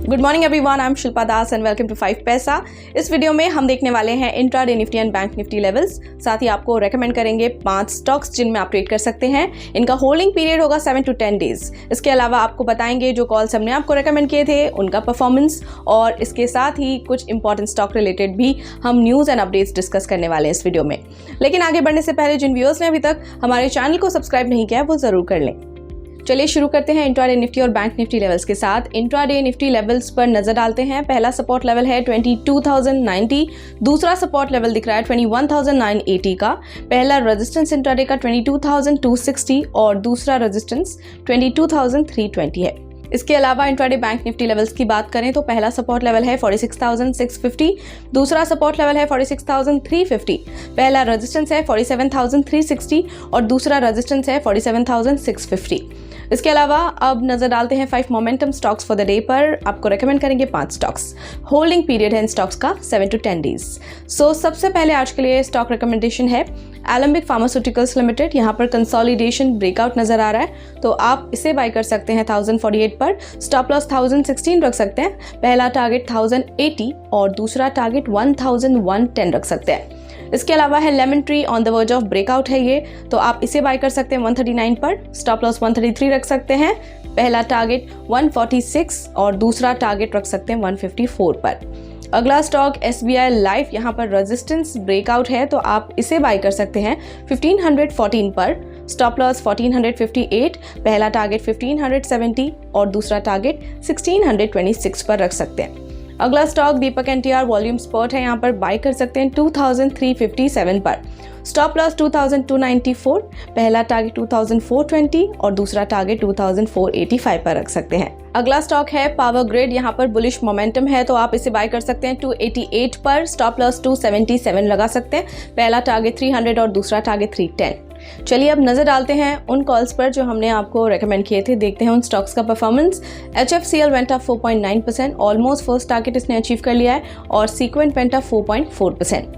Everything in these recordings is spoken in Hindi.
Good morning everyone, I am Shilpa Das and welcome to 5 Paisa. इस वीडियो में हम देखने वाले हैं intraday Nifty and bank Nifty levels. साथ ही आपको रेकमेंड करेंगे 5 स्टॉक्स जिनमें आप ट्रेड कर सकते हैं। इनका होल्डिंग पीरियड होगा 7 to 10 डेज। इसके अलावा आपको बताएंगे जो कॉल्स हमने आपको रेकमेंड किए थे उनका परफॉर्मेंस, और इसके साथ ही कुछ इंपॉर्टेंट स्टॉक रिलेटेड भी हम न्यूज़ एंड अपडेट्स डिस्कस करने वाले हैं इस वीडियो में। लेकिन आगे बढ़ने से पहले जिन व्यूअर्स ने अभी तक हमारे चैनल को सब्सक्राइब नहीं किया है वो ज़रूर कर लें। चलिए शुरू करते हैं इंट्राडे निफ्टी और बैंक निफ्टी लेवल्स के साथ। इंट्राडे निफ्टी लेवल्स पर नजर डालते हैं। पहला सपोर्ट लेवल है 22,090, दूसरा सपोर्ट लेवल दिख रहा है 21,980 का, पहला रेजिस्टेंस इंट्राडे का 22,260 और दूसरा रेजिस्टेंस 22,320 है। इसके अलावा इंट्राडे बैंक निफ्टी लेवल्स की बात करें तो पहला सपोर्ट लेवल है 46,650, दूसरा सपोर्ट लेवल है 46,350, पहला रेजिस्टेंस है 47,360 और दूसरा रेजिस्टेंस है 47,650। इसके अलावा अब नजर डालते हैं 5 momentum stocks for the day पर। आपको रेकमेंड करेंगे 5 स्टॉक्स। होल्डिंग पीरियड है इन स्टॉक्स का 7 to 10 डेज। सो सबसे पहले आज के लिए स्टॉक रिकमेंडेशन है एलेंबिक फार्मास्यूटिकल्स लिमिटेड। यहाँ पर कंसोलिडेशन ब्रेकआउट नजर आ रहा है तो आप इसे बाय कर सकते हैं 1048 पर। स्टॉप लॉस 1016 रख सकते हैं, पहला टारगेट 1080 और दूसरा टारगेट 1110 रख सकते हैं। इसके अलावा है lemon tree, on the verge of breakout है ये, तो आप इसे बाय कर सकते हैं 139 पर। स्टॉप लॉस 133 रख सकते हैं, पहला टारगेट 146 और दूसरा टारगेट रख सकते हैं 154 पर। अगला स्टॉक SBI लाइफ, यहाँ पर रेजिस्टेंस ब्रेकआउट है तो आप इसे बाय कर सकते हैं 1514 पर। स्टॉप लॉस 1458, पहला टारगेट 1570 और दूसरा टारगेट 1626 पर रख सकते हैं। अगला स्टॉक दीपक NTR वॉल्यूम स्पॉट है, यहाँ पर बाय कर सकते हैं 2357 पर। स्टॉप लॉस 2294, पहला टारगेट 2420 और दूसरा टारगेट 2485 पर रख सकते हैं। अगला स्टॉक है पावर ग्रिड, यहाँ पर बुलिश मोमेंटम है तो आप इसे बाय कर सकते हैं 288 पर। स्टॉप लॉस 277 लगा सकते हैं, पहला टारगेट 300 और दूसरा टारगेट 310। चलिए अब नजर डालते हैं उन कॉल्स पर जो हमने आपको रेकमेंड किए थे। देखते हैं उन स्टॉक्स का performance. HFCL went up 4.9%, almost first target इसने अचीव कर लिया है, और Sequent went up 4.4%।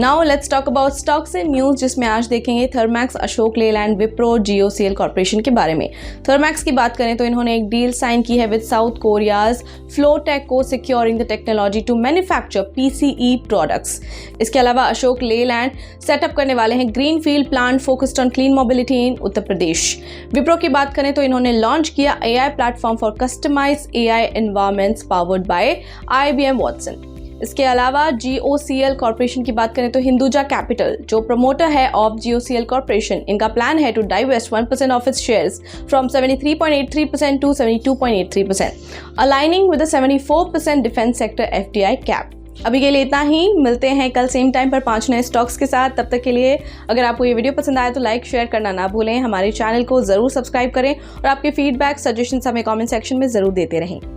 Now let's talk about stocks and news, जिसमें आज देखेंगे थर्मैक्स, अशोक लेलैंड, विप्रो, GOCL कॉर्पोरेशन के बारे में। थर्मैक्स की बात करें तो इन्होंने एक डील साइन की है विद साउथ कोरियाज फ्लोटेक को, securing the technology to manufacture PCE products. इसके अलावा अशोक लेलैंड सेटअप करने वाले हैं green field plant focused on clean mobility in Uttar Pradesh. Wipro की बात करें तो इन्होंने लॉन्च किया AI platform for customize AI environments powered by IBM Watson. इसके अलावा GOCL कॉर्पोरेशन की बात करें तो हिंदुजा कैपिटल, जो प्रमोटर है ऑफ GOCL कॉर्पोरेशन, इनका प्लान है to divest 1% of its shares from 73.83% to 72.83%, aligning with the 74% defence sector FDI cap. अभी के लिए इतना ही, मिलते हैं कल सेम टाइम पर 5 नए स्टॉक्स के साथ। तब तक के लिए अगर आपको ये वीडियो पसंद आए तो लाइक शेयर करना ना भूलें, हमारे चैनल को ज़रूर सब्सक्राइब करें और आपके फीडबैक सजेशंस हमें कमेंट सेक्शन में ज़रूर देते रहें।